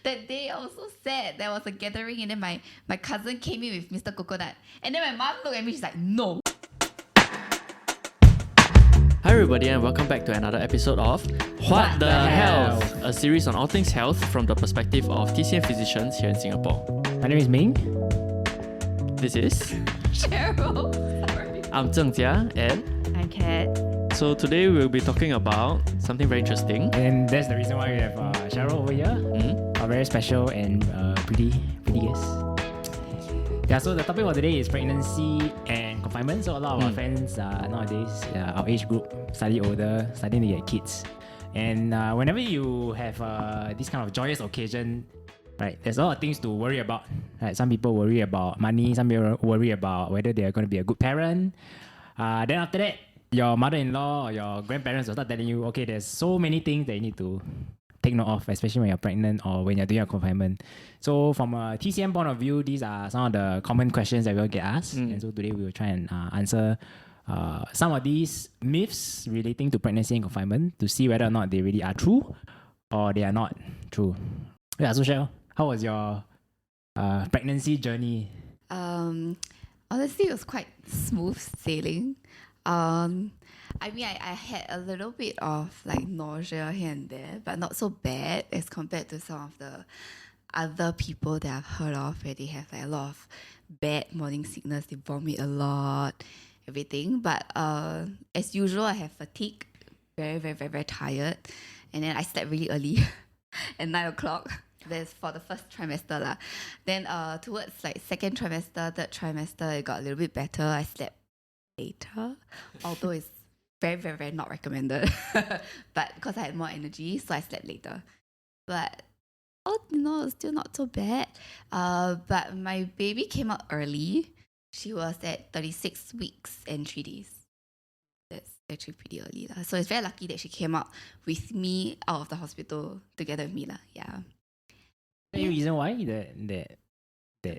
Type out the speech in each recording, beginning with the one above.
that day I was so sad. There was a gathering and then my cousin came in with Mr. Coconut. And then my mom looked at me, she's like, no. Hi everybody and welcome back to another episode of Huat The Health, a series on all things health from the perspective of TCM physicians here in Singapore. My name is Ming. This is Sheryl. Sorry. I'm Zheng Jia and I'm Kat. so today we'll be talking about something very interesting. And that's the reason why we have Sheryl over here, a very special and pretty guest. Yeah, so the topic of today is pregnancy and confinement. So a lot of our friends nowadays, our age group, slightly older, starting to get kids. And whenever you have this kind of joyous occasion, right, there's a lot of things to worry about. Right, some people worry about money, some people worry about whether they are going to be a good parent. Then after that, your mother-in-law or your grandparents will start telling you, okay, there's so many things that you need to take note of, especially when you're pregnant or when you're doing a confinement. So from a TCM point of view, these are some of the common questions that we'll get asked. And so today we will try and answer some of these myths relating to pregnancy and confinement to see whether or not they really are true or they are not true. Yeah, so Sheryl, how was your pregnancy journey? Honestly, it was quite smooth sailing. I mean, I had a little bit of like nausea here and there, but not so bad as compared to some of the other people that I've heard of where they have like a lot of bad morning sickness, they vomit a lot, everything. But as usual, I have fatigue, very tired, and then I slept really early at 9 o'clock. That's for the first trimester lah. Then towards like second trimester, third trimester, it got a little bit better. I slept later, although it's very not recommended. But because I had more energy, so I slept later. But it's still not so bad. But my baby came out early. She was at 36 weeks and 3 days. That's actually pretty early lah. So it's very lucky that she came out with me out of the hospital together with me lah. Yeah. Any reason why that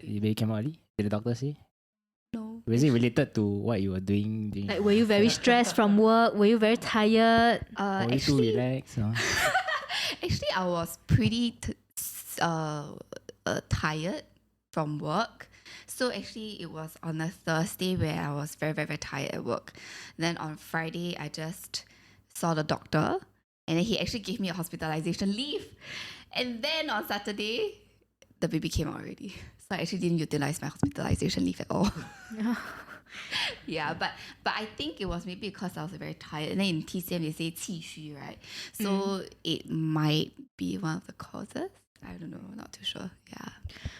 your baby came out early? Did the doctor say? No. Was it related to what you were doing? Like, were you very stressed from work? Were you very tired? Were you too relaxed? No? Actually, I was pretty tired from work. So actually, it was on a Thursday where I was very tired at work. Then on Friday, I just saw the doctor. And then he actually gave me a hospitalization leave. And then on Saturday, the baby came out already. So I actually didn't utilize my hospitalization leave at all. Yeah, but I think it was maybe because I was very tired. And then in TCM they say 气虚, right? So it might be one of the causes. I don't know, not too sure. Yeah.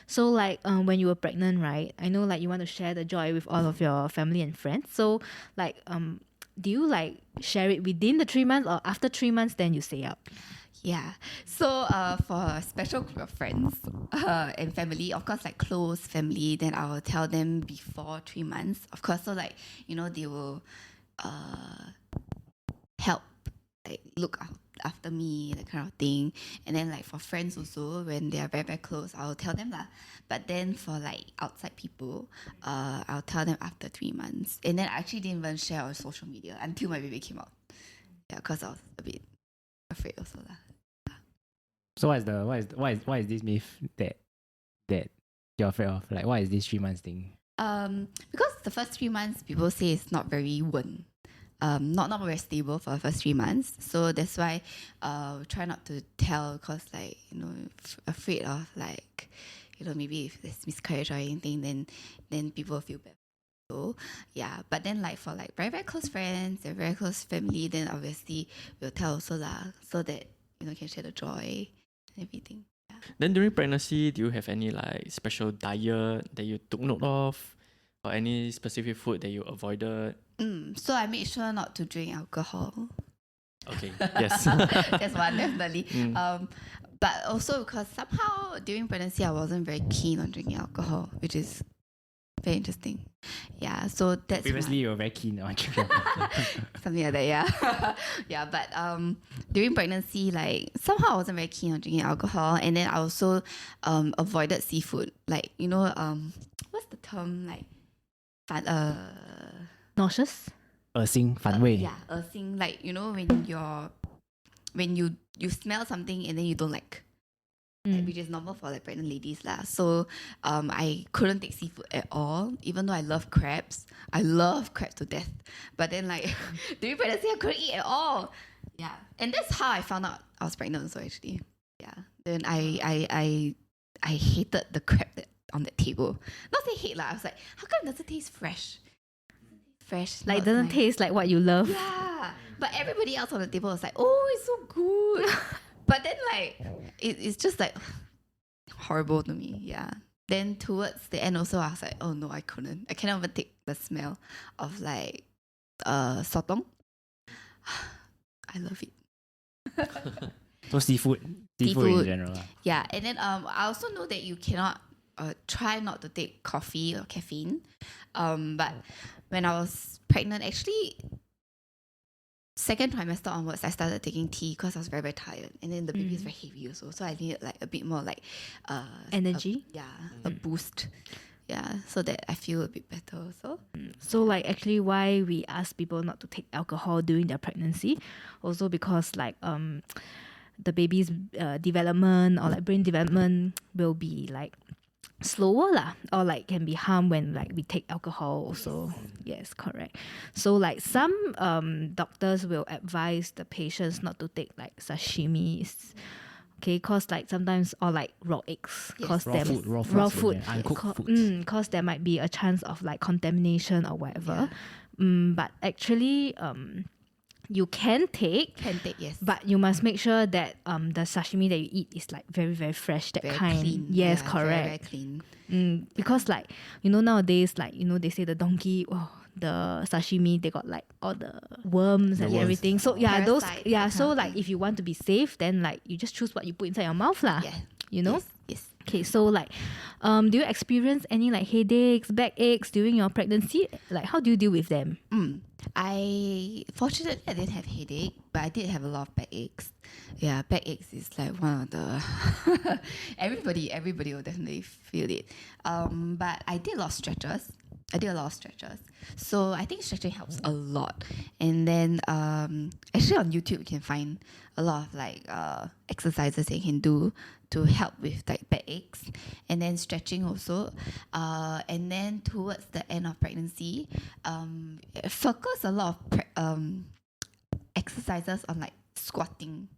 So like when you were pregnant, right? I know like you want to share the joy with all of your family and friends. So like do you like share it within the 3 months or after 3 months then you say out? Yeah. So for a special group of friends and family, of course, like close family, then I will tell them before 3 months. Of course, so like, they will help, like look after me, that kind of thing. And then like for friends also, when they are very close, I will tell them lah. But then for like outside people, I'll tell them after 3 months. And then I actually didn't even share on social media until my baby came out. Yeah, because I was a bit afraid also lah. So why is this myth that you're afraid of? Like, what is this 3 months thing? Because the first 3 months people say it's not very wen. Not very stable for the first 3 months. So that's why try not to tell because like, afraid of like, maybe if there's miscarriage or anything, then people feel bad. So yeah, but then like for like very close friends and very close family, then obviously we'll tell also lah, so that can share the joy and everything. Yeah. Then during pregnancy, do you have any like special diet that you took note of? Or any specific food that you avoided? So I made sure not to drink alcohol. Okay, yes. That's one, definitely. But also because somehow during pregnancy, I wasn't very keen on drinking alcohol, which is very interesting. Yeah, so that's Previously, you were very keen on drinking alcohol. something like that, yeah. Yeah, but during pregnancy, like somehow I wasn't very keen on drinking alcohol. And then I also avoided seafood. Like, what's the term? Like, Nauseous? 恶心, 反胃. Yeah, 恶心. Like, when you smell something and then you don't like. which is normal for like pregnant ladies lah. So I couldn't take seafood at all, even though I love crabs. I love crabs to death. But then like during pregnancy, I couldn't eat at all. Yeah, and that's how I found out I was pregnant. So actually, yeah. Then I hated the crab on that table. Not say hate lah. I was like, how come does it taste fresh? Fresh, Like not doesn't nice. taste like what you love. Yeah, but everybody else on the table was like, "Oh, it's so good," but then like it's just like horrible to me. Yeah. Then towards the end also, I was like, "Oh no, I couldn't. I cannot even take the smell of like sotong." I love it. So seafood in Seafood. general. lah. Yeah, and then I also know that you cannot try not to take coffee or caffeine. But when I was pregnant, actually, second trimester onwards, I started taking tea because I was very, very tired. And then the baby is very heavy also. So I needed like a bit more like Energy? a boost. Yeah, so that I feel a bit better also. So like actually why we ask people not to take alcohol during their pregnancy, also because like the baby's development or like brain development will be like slower lah, or like can be harmed when like we take alcohol also. Yes, correct. So like some doctors will advise the patients not to take like sashimis. Okay, cause like sometimes or like raw eggs, Yes. cause Raw them food, raw food, yeah, uncooked foods. cause there might be a chance of like contamination or whatever. But actually, you can take, Can take, yes. but you must make sure that the sashimi that you eat is like very, very fresh, that very kind. clean. Yes, Yeah, correct. Very, very clean. Because like nowadays, like they say the donkey, the sashimi, they got like all the worms and worms. everything. So yeah, those Parasites, yeah. that So kind of like thing. if you want to be safe, then like you just choose what you put inside your mouth lah. Yeah. You know. Yes. Okay, so like, do you experience any like headaches, backaches during your pregnancy? Like, how do you deal with them? Fortunately I didn't have headache, but I did have a lot of backaches. Yeah, backaches is like one of the everybody will definitely feel it. But I did a lot of stretches. So I think stretching helps a lot. And then actually on YouTube you can find a lot of like exercises that you can do to help with like backaches, and then stretching also. And then towards the end of pregnancy, focus a lot of exercises on like squatting.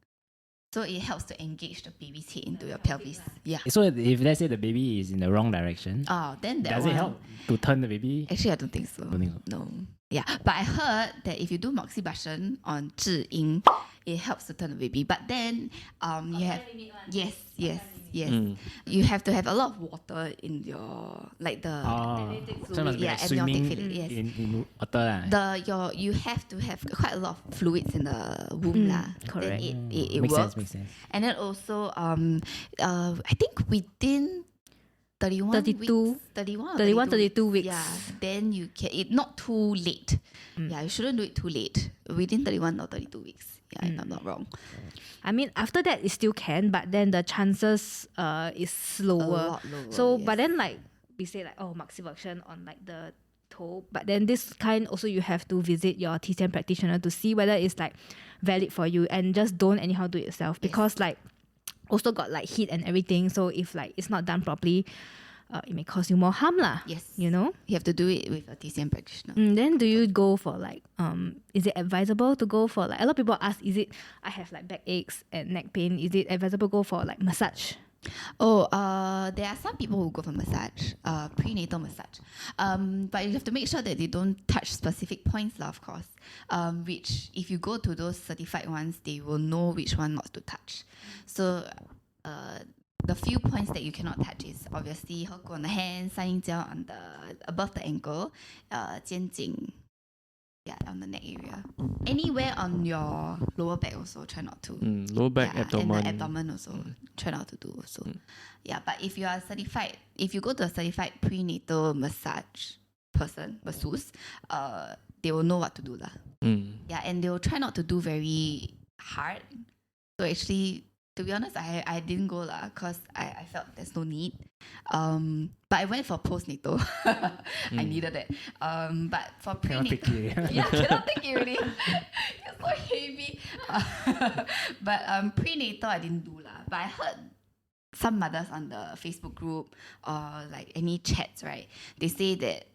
So it helps to engage the baby's head into your pelvis. Yeah. So if let's say the baby is in the wrong direction, Then that does one, it help to turn the baby? Actually, I don't think so. Don't think so. No. Yeah, but I heard that if you do moxibustion on 智婴, it helps to turn the baby. But then you have yes. You have to have a lot of water in your like the So it must be yeah, like amniotic swimming fluid, yes. in water lah. You have to have quite a lot of fluids in the womb lah. correct. Then it Makes works. sense, makes sense. And then also I think within 31 32 weeks, 31 or 31, 32 32 weeks. Yeah, then you can, not too late. Yeah, you shouldn't do it too late. Within 31 or 32 weeks. Yeah, if I'm not wrong. I mean, after that it still can, but then the chances is slower. A lot lower, So, yes. but then like we say like moxibustion on like the toe, but then this kind also you have to visit your TCM practitioner to see whether it's like valid for you, and just don't anyhow do it yourself, because like also got like heat and everything. So if like it's not done properly, it may cause you more harm lah. Yes. You know. You have to do it with a TCM practitioner. Then do you go for like is it advisable to go for like, a lot of people ask, is it, I have like backaches and neck pain, is it advisable to go for like massage? There are some people who go for massage, prenatal massage. But you have to make sure that they don't touch specific points lah, of course. Which if you go to those certified ones, they will know which one not to touch. So the few points that you cannot touch is obviously 合谷 on the hand, 三阴交 on the above the ankle, 肩颈, yeah, on the neck area. Anywhere on your lower back also try not to. Lower back, Yeah, abdomen. and the abdomen also try not to do also. Yeah, but if you are certified, if you go to a certified prenatal massage person, masseuse, they will know what to do lah. Yeah, and they will try not to do very hard. So actually, to be honest, I didn't go lah, because I felt there's no need. But I went for postnatal. I needed it. But for Cannot prenatal, take it. yeah, cannot take it really. It's so heavy. But prenatal I didn't do lah. But I heard some mothers on the Facebook group or like any chats, right? They say that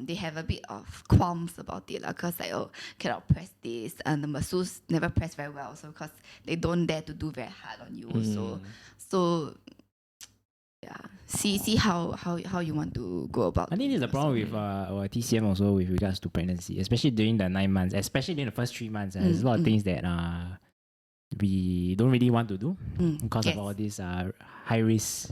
they have a bit of qualms about it, because like, oh, cannot press this, and the masseuse never press very well, so because they don't dare to do very hard on you. So yeah, see how you want to go about. I think this is the problem with our TCM also with regards to pregnancy, especially during the 9 months, especially during the first 3 months. There's a lot of things that we don't really want to do because of all these high risk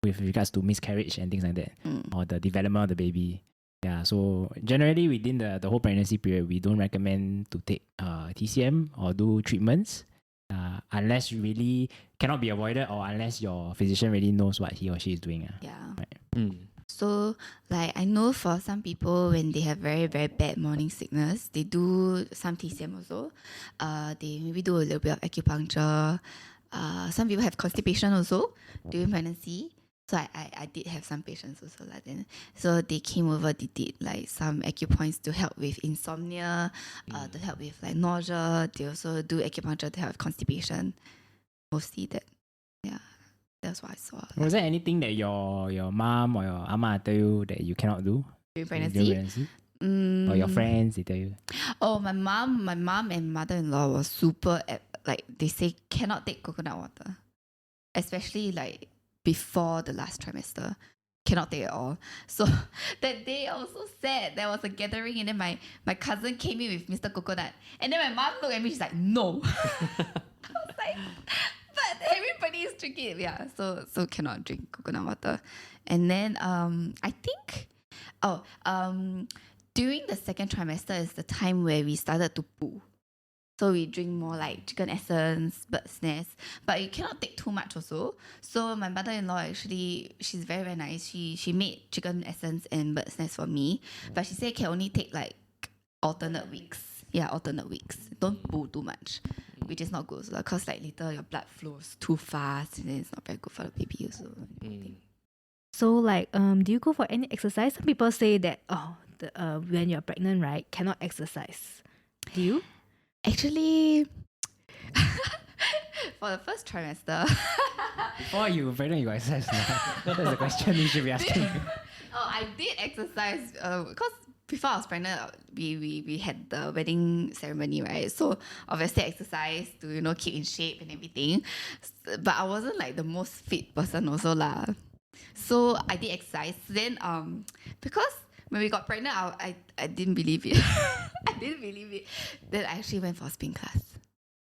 with regards to miscarriage and things like that, or the development of the baby. Yeah, so generally within the whole pregnancy period, we don't recommend to take TCM or do treatments unless you really cannot be avoided, or unless your physician really knows what he or she is doing. Right. So like I know for some people, when they have very, very bad morning sickness, they do some TCM also. They maybe do a little bit of acupuncture. Some people have constipation also during pregnancy. So I did have some patients also like then. So they came over, they did like some acupoints to help with insomnia, to help with like nausea. They also do acupuncture to help with constipation. Mostly that. Yeah. That's what I saw. Was there anything that your mom or your ama tell you that you cannot do during pregnancy? Or your friends, they tell you? Oh, my mom and mother-in-law was super like they say cannot take coconut water, especially like before the last trimester. Cannot take it all. So that day I was so sad. There was a gathering, and then my cousin came in with Mr. Coconut, and then my mom looked at me, she's like, no. I was like, but everybody is drinking it. Yeah, so cannot drink coconut water. And then I think during the second trimester is the time where we started to poo. So we drink more like chicken essence, bird's nest, but you cannot take too much also. So my mother-in-law actually, she's very, very nice. She made chicken essence and bird's nest for me, but she said can only take like alternate weeks. Yeah, alternate weeks. Don't poo too much, which is not good. Because like later your blood flows too fast, and then it's not very good for the baby also. So like, do you go for any exercise? Some people say that when you're pregnant, right, cannot exercise. Do you? Actually, for the first trimester. Before you were pregnant, you exercise now. That's the question you should be asking. I did exercise because before I was pregnant, we had the wedding ceremony, right? So obviously exercise to keep in shape and everything. But I wasn't like the most fit person also lah. So I did exercise. Then because when we got pregnant, I didn't believe it. I didn't believe it. Then I actually went for a spin class.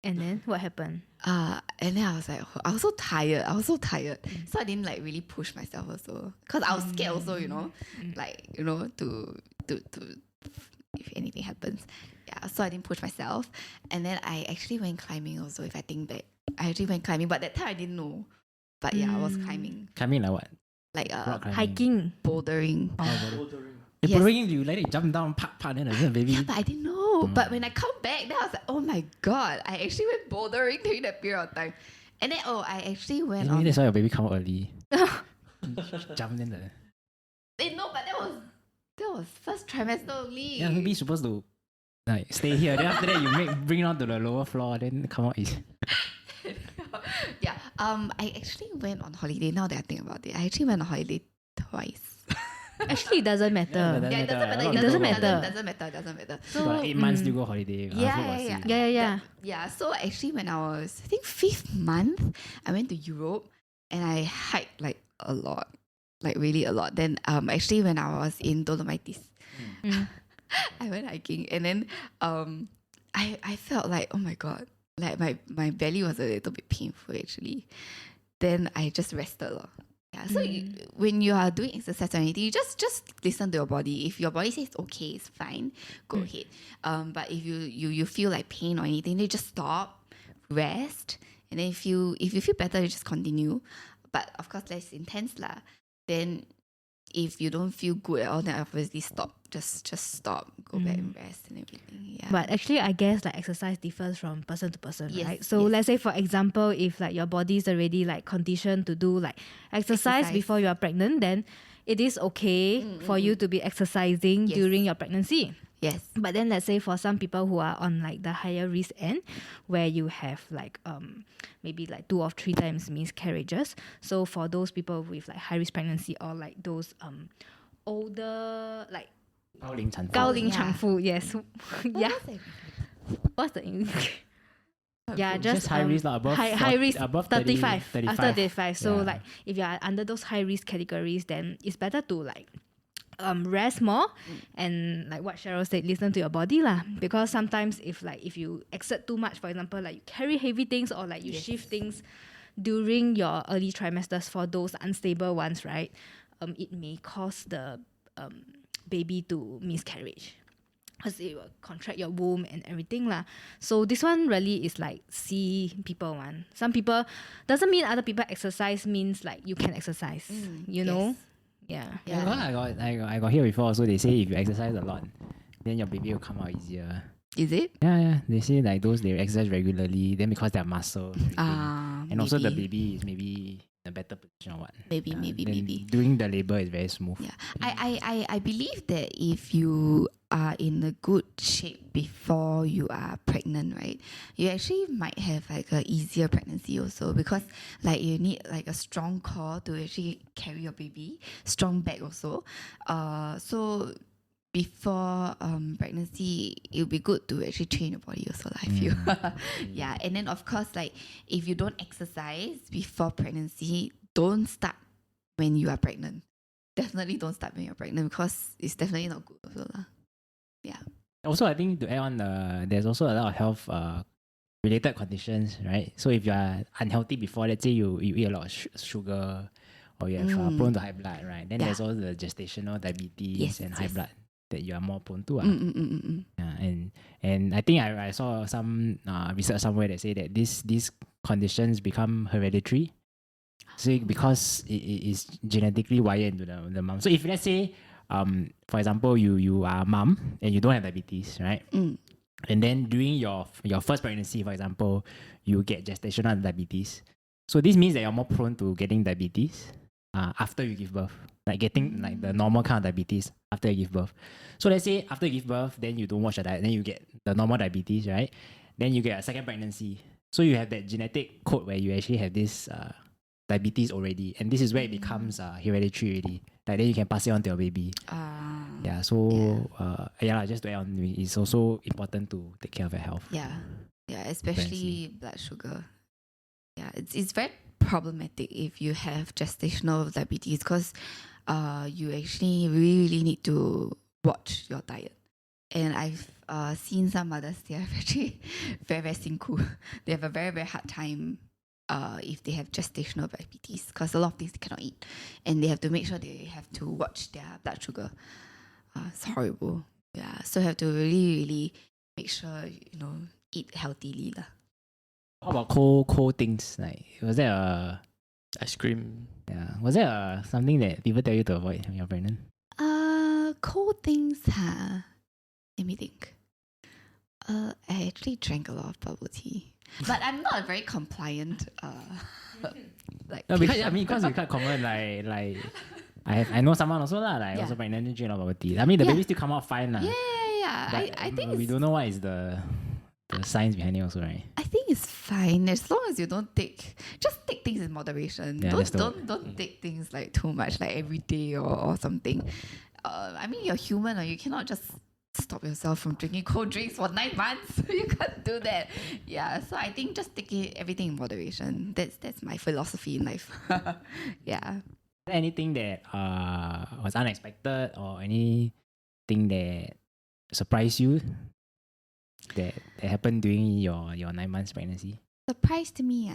And then what happened? And then I was like, I was so tired. So I didn't like really push myself also, because I was scared also, like to if anything happens. Yeah, so I didn't push myself. And then I actually went climbing also. If I think back, I actually went climbing, but that time I didn't know. But yeah, I was climbing. Climbing like what? Like hiking, bouldering. Bouldering. Bouldering, you let it jump down, then the baby. Yeah, but I didn't know. But when I come back, then I was like, oh my god, I actually went bouldering during that period of time. And then I actually went on. That's why your baby come out early. Jump in there. No, but that was first trimester only. Yeah, maybe you're supposed to like stay here. Then after that you bring it on to the lower floor, then come out easy. Yeah. I actually went on holiday. Now that I think about it, I actually went on holiday twice. Actually, it doesn't matter. Yeah, it doesn't matter. It doesn't matter. It doesn't matter. So like 8 months you go holiday. Yeah. Yeah. So actually, when I was, I think 5th month, I went to Europe and I hiked like a lot, like really a lot. Then actually when I was in Dolomites, I went hiking, and then I felt like, oh my god, like my belly was a little bit painful actually. Then I just rested a lot. Yeah, so when you are doing exercise or anything, you just listen to your body. If your body says okay, it's fine, go ahead. But if you feel like pain or anything, then just stop, rest, and then if you feel better, you just continue. But of course, less intense lah. Then if you don't feel good at all, then obviously stop. Just stop, go back and rest and everything. Yeah. But actually, I guess like exercise differs from person to person, Yes, right? So yes. let's say, for example, if like your body is already like conditioned to do like exercise before you are pregnant, then it is okay for you to be exercising Yes. during your pregnancy. Yes. But then let's say for some people who are on like the higher risk end, where you have like maybe like 2 or 3 times miscarriages. So for those people with like high risk pregnancy or like those older like 高龄产妇高龄 Yeah. 产妇, yes. Yeah. What's the English? Yeah, just high risk lah, above high risk above 35, 35. after 35. So Yeah. like if you are under those high risk categories, then it's better to like rest more and like what Sheryl said, listen to your body lah. Because sometimes if you exert too much, for example, like you carry heavy things or like you shift things during your early trimesters for those unstable ones, right? It may cause the baby to miscarriage. Because it will contract your womb and everything lah. So this one really is like see people one. Some people doesn't mean other people exercise means like you can exercise. You know? Yeah. Yeah, I got hear before. So they say if you exercise a lot, then your baby will come out easier. Is it? Yeah. They say like those they exercise regularly, then because they have muscle, and also the maybe. baby is maybe in a better position or what. Maybe. During the labor is very smooth. Yeah, I believe that if you are in a good shape before you are pregnant, right, you actually might have like a easier pregnancy also, because like you need like a strong core to actually carry your baby, strong back also. So before pregnancy, it would be good to actually train your body also, I feel. Yeah, and then of course, like if you don't exercise before pregnancy, don't start when you are pregnant. Definitely don't start when you're pregnant, because it's definitely not good also lah. Yeah. Also, I think to add on, there's also a lot of health related conditions, right? So if you are unhealthy before, let's say you eat a lot of sugar, or you have prone to high blood, right? Then there's also the gestational diabetes and high blood that you are more prone to. Yeah, and I think I saw some research somewhere that say that these conditions become hereditary. So because it is genetically wired into the mom. So if let's say, for example, you are a mom and you don't have diabetes, right? And then during your first pregnancy, for example, you get gestational diabetes. So this means that you're more prone to getting diabetes after you give birth, like getting like the normal kind of diabetes after you give birth. So let's say after you give birth, then you don't watch your diet, then you get the normal diabetes, right? Then you get a second pregnancy. So you have that genetic code where you actually have this diabetes already, and this is where it becomes hereditary already. Like then you can pass it on to your baby. Yeah. So just to add on, it's also important to take care of your health. Yeah, especially blood sugar. Yeah, it's very problematic if you have gestational diabetes, because you actually really need to watch your diet. And I've seen some mothers, they are actually very, very 辛苦. They have a very, very hard time if they have gestational diabetes, because a lot of things they cannot eat, and they have to make sure they have to watch their blood sugar. It's horrible. Yeah, so you have to really, really make sure, eat healthily lah. How about cold things? Like, was there ice cream? Yeah, was there something that people tell you to avoid when you're pregnant? Cold things, let me think. I actually drank a lot of bubble tea, but I'm not a very compliant. Because it's quite common. Like I know someone also lah. Like also pregnant and drink a lot of bubble tea. I mean, the baby still come out fine lah. Yeah. I think we don't know what is the science behind it also, right? I think it's fine as long as you don't just take things in moderation. Yeah, don't take things like too much, like every day or something. I mean, you're human, or you cannot just stop yourself from drinking cold drinks for 9 months. You can't do that. Yeah, so I think just take everything in moderation. That's my philosophy in life. Yeah. Anything that was unexpected, or anything that surprised you that happened during your 9 months pregnancy? Surprised me,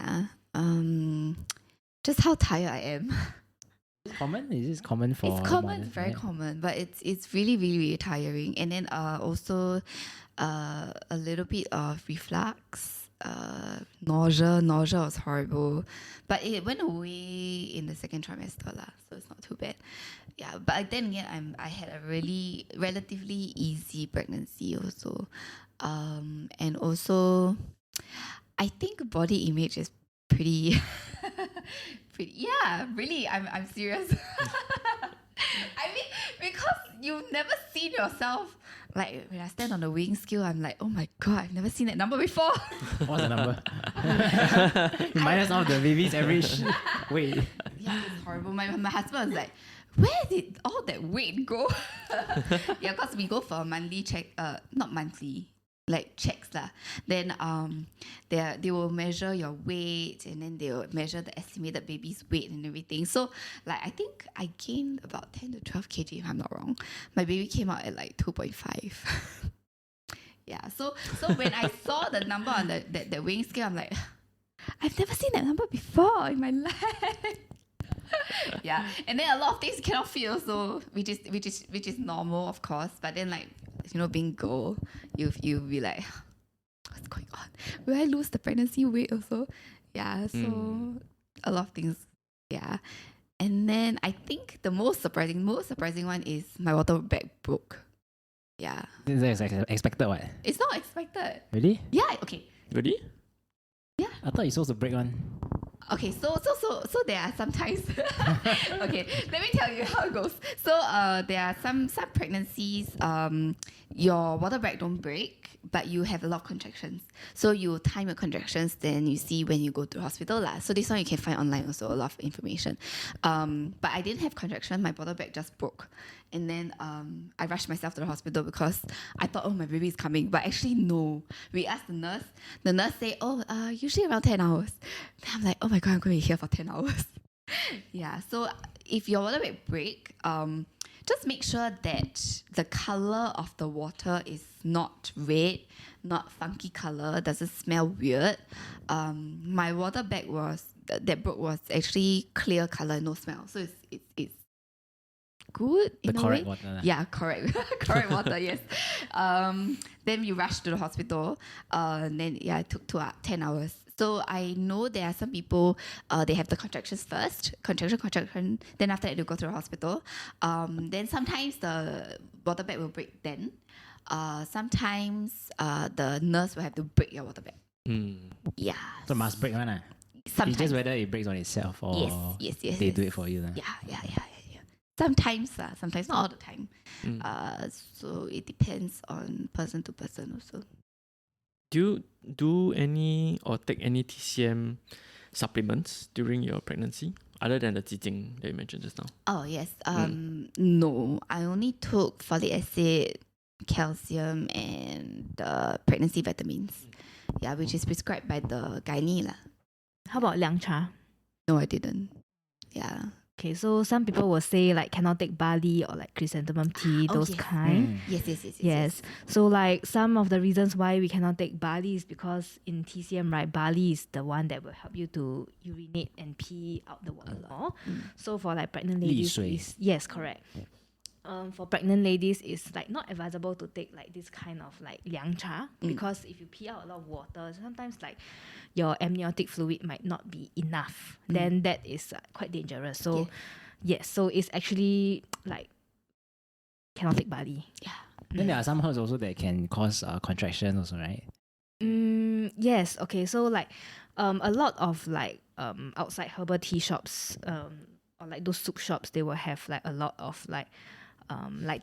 just how tired I am. Common? Is this common for? It's common, mothers, very right? common, but it's really, really, really tiring. And then also a little bit of reflux, nausea. Nausea was horrible, but it went away in the second trimester lah, so it's not too bad. Yeah, but then again, I had a really relatively easy pregnancy also, and also I think body image is pretty. Yeah, really, I'm serious. I mean, because you've never seen yourself Like when I stand on the weighing scale, I'm like, oh my god, I've never seen that number before. What's the number? You minus off the baby's average weight. Yeah, it's horrible. My husband was like, where did all that weight go? Yeah, because we go for a monthly check, not monthly, like checks lah. Then they will measure your weight, and then they will measure the estimated baby's weight and everything. So like I think I gained about 10 to 12 kg if I'm not wrong. My baby came out at like 2.5. Yeah, so when I saw the number on the weighing scale, I'm like, I've never seen that number before in my life. Yeah, and then a lot of things cannot fit also, which is normal, of course. But then like, you know, being girl, you'll be like, what's going on? Will I lose the pregnancy weight also? Yeah, so a lot of things. Yeah, and then I think the most surprising one is my water bag broke. Yeah, This is expected what? it's not expected. Really? Yeah, okay. Really? I thought you're supposed to break one. Okay, so there are sometimes. Okay, let me tell you how it goes. So there are some pregnancies. Your water bag don't break, but you have a lot of contractions. So you time your contractions, then you see when you go to the hospital lah. So this one you can find online also, a lot of information. But I didn't have contraction. My water bag just broke, and then I rushed myself to the hospital because I thought, oh, my baby is coming. But actually, no. We asked the nurse. The nurse say, oh, usually around 10 hours. Then I'm like, oh my god, I'm going to be here for 10 hours. Yeah. So if your water bag break, just make sure that the color of the water is not red, not funky color, doesn't smell weird. My water bag that broke was actually clear color, no smell. So it's good in The a correct way. water. Yeah, correct. Correct water, yes. Then we rushed to the hospital. Then it took 10 hours. So I know there are some people, they have the contractions first, contraction. Then after that, they go to the hospital. Then sometimes the water bag will break then. Sometimes the nurse will have to break your water bag. Yeah. So must break one. Sometimes. It's just whether it breaks on itself or Yes. they do it for you. Yeah. Sometimes, not all the time. So it depends on person to person also. Do you do any or take any TCM supplements during your pregnancy other than the jijing that you mentioned just now? Oh yes. No, I only took folic acid, calcium, and the pregnancy vitamins. Yeah, which is prescribed by the gynae lah. How about 凉茶? No, I didn't. Yeah. Okay, so some people will say like cannot take barley or like chrysanthemum tea, Oh, those yes. kind. Yes. So like some of the reasons why we cannot take barley is because in TCM, right, barley is the one that will help you to urinate and pee out the water. So for like pregnant ladies, 利水. yes, correct. For pregnant ladies, it's like not advisable to take like this kind of like 凉茶 because if you pee out a lot of water, sometimes like your amniotic fluid might not be enough. Then that is quite dangerous. So yes, so it's actually like cannot take barley. Yeah. Then there are some herbs also that can cause contraction also, right? Yes. Okay. So like a lot of like outside herbal tea shops or like those soup shops, they will have like a lot of like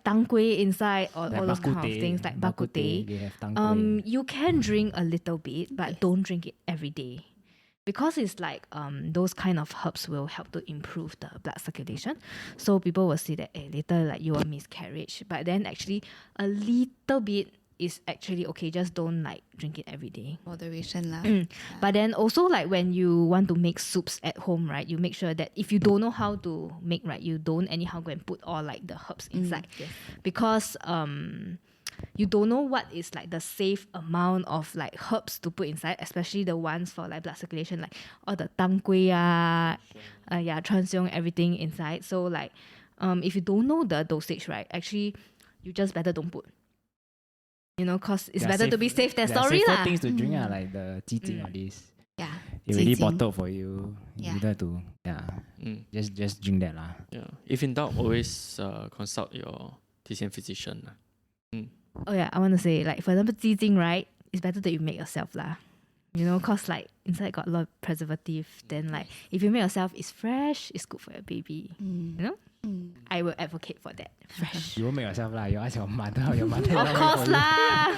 tang kueh inside or Like all those kind of bak kut teh. things like bak kut teh. They have tang kueh. You can drink a little bit, but don't drink it every day. Because it's like those kind of herbs will help to improve the blood circulation. So people will say that later like you will miscarriage. But then actually a little bit is actually okay. Just don't like drink it every day. Moderation lah. But then also like when you want to make soups at home, right, you make sure that if you don't know how to make, right, you don't anyhow go and put all like the herbs inside. Yes. Because you don't know what is like the safe amount of like herbs to put inside, especially the ones for like blood circulation, like all the tang kueh, transiong, everything inside. So like if you don't know the dosage, right, actually you just better don't put. You know, cause it's better to be safe than sorry safer lah. things to drink like the jijing or this. Yeah. They already Jijing. bottled for you. Yeah. You don't have to just drink that lah. Yeah. If in doubt, always consult your TCM physician lah. Oh yeah, I want to say like for example, jijing, right? It's better that you make yourself lah. You know, cause like inside got a lot of preservative. Then like if you make yourself, it's fresh. It's good for your baby. You know. I will advocate for that. Fresh. You won't make yourself lah. You ask your mother or your mother. Of course lah.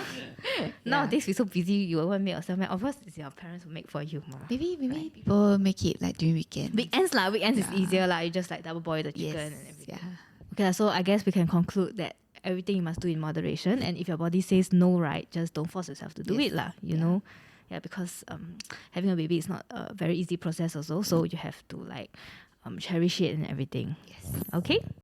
Nowadays we're so busy, you won't make yourself. Of course, it's your parents who make for you. Ma. Maybe people make it like during weekend. Weekends lah. Weekends is easier lah. You just like double boil the chicken and everything. Yeah. Okay, so I guess we can conclude that everything you must do in moderation. And if your body says no, right, just don't force yourself to do it lah. You know. Yeah, because having a baby is not a very easy process also. So you have to like cherish it and everything. Yes. Okay.